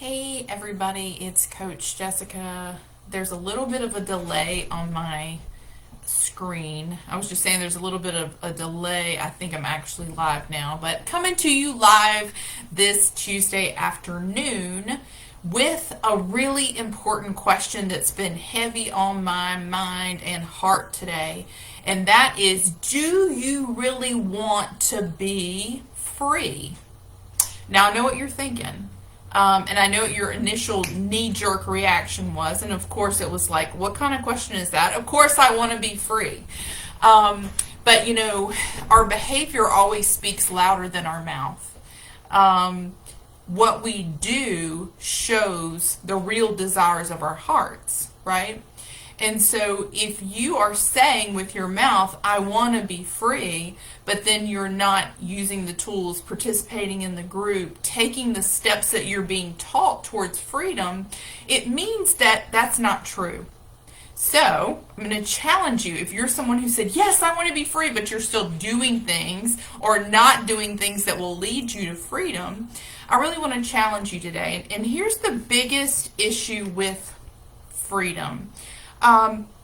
Hey everybody, it's Coach Jessica. There's a little bit of a delay on my screen. I was just saying there's a little bit of a delay. I think I'm actually live now, but coming to you live this Tuesday afternoon with a really important question that's been heavy on my mind and heart today. And that is, do you really want to be free? Now, I know what you're thinking. And I know what your initial knee-jerk reaction was. And of course, it was like, what kind of question is that? Of course, I want to be free. But, our behavior always speaks louder than our mouth. What we do shows the real desires of our hearts, right? And so if you are saying with your mouth, I want to be free, but then you're not using the tools, participating in the group, taking the steps that you're being taught towards freedom, it means that that's not true. So I'm going to challenge you. If you're someone who said, yes, I want to be free, but you're still doing things or not doing things that will lead you to freedom, I really want to challenge you today. And here's the biggest issue with freedom.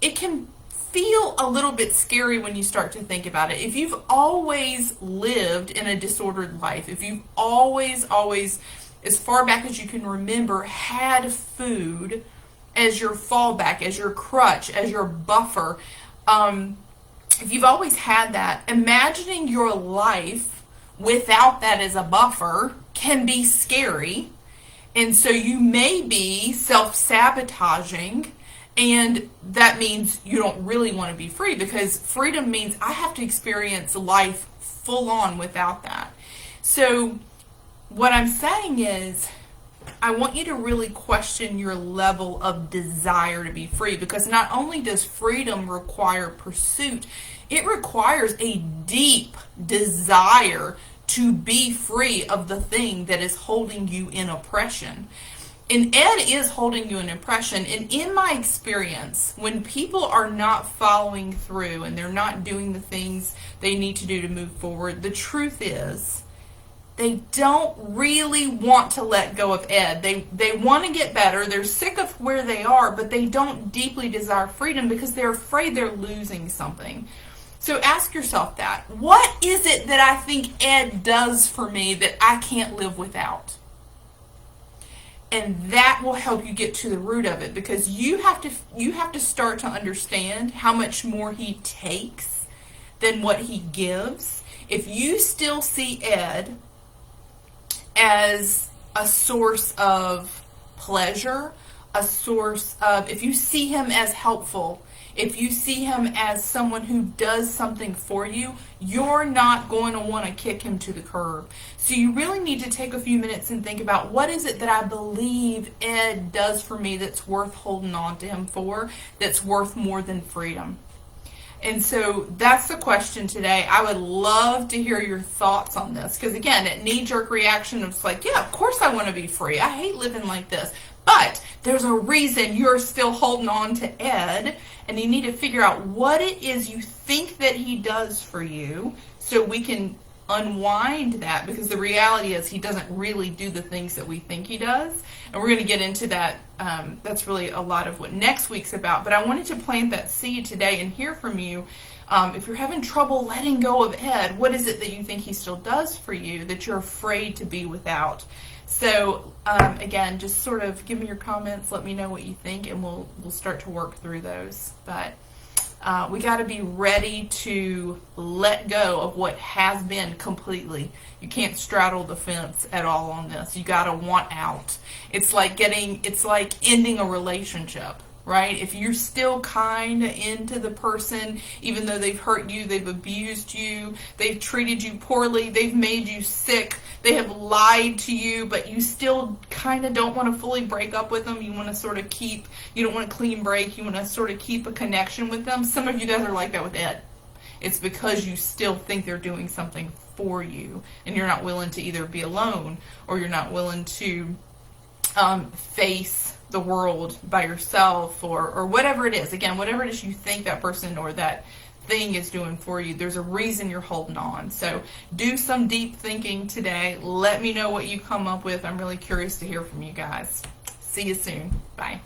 It can feel a little bit scary when you start to think about it. If you've always lived in a disordered life, if you've always, as far back as you can remember, had food as your fallback, as your crutch, as your buffer, if you've always had that, imagining your life without that as a buffer can be scary. And so you may be self-sabotaging. And that means you don't really want to be free, because freedom means I have to experience life full on without that. So what I'm saying is, I want you to really question your level of desire to be free, because not only does freedom require pursuit, it requires a deep desire to be free of the thing that is holding you in oppression. And Ed is holding you in oppression. And in my experience, when people are not following through and they're not doing the things they need to do to move forward, the truth is they don't really want to let go of Ed. They want to get better. They're sick of where they are, but they don't deeply desire freedom because they're afraid they're losing something. So ask yourself that. What is it that I think Ed does for me that I can't live without? And that will help you get to the root of it, because you have to start to understand how much more he takes than what he gives. If you still see Ed as a source of pleasure, if you see him as helpful, if you see him as someone who does something for you, you're not going to want to kick him to the curb. So you really need to take a few minutes and think about, what is it that I believe Ed does for me that's worth holding on to him for, that's worth more than freedom? And so that's the question today. I would love to hear your thoughts on this, because again, that knee-jerk reaction of like, yeah, of course I want to be free. I hate living like this. But there's a reason you're still holding on to Ed, and you need to figure out what it is you think that he does for you so we can unwind that, because the reality is he doesn't really do the things that we think he does. And we're going to get into that. That's really a lot of what next week's about. But I wanted to plant that seed today and hear from you. If you're having trouble letting go of Ed, what is it that you think he still does for you that you're afraid to be without? So again, just sort of give me your comments, let me know what you think, and we'll start to work through those. But we got to be ready to let go of what has been completely. You can't straddle the fence at all on this. You got to want out. It's like ending a relationship, right? If you're still kind into the person, even though they've hurt you, they've abused you, they've treated you poorly, they've made you sick, they have lied to you, but you still kind of don't want to fully break up with them. You want to sort of you don't want a clean break. You want to sort of keep a connection with them. Some of you guys are like that with Ed. It's because you still think they're doing something for you, and you're not willing to either be alone, or you're not willing to face the world by yourself, or whatever it is. Again, whatever it is you think that person or that thing is doing for you. There's a reason you're holding on. So do some deep thinking today. Let me know what you come up with. I'm really curious to hear from you guys. See you soon. Bye.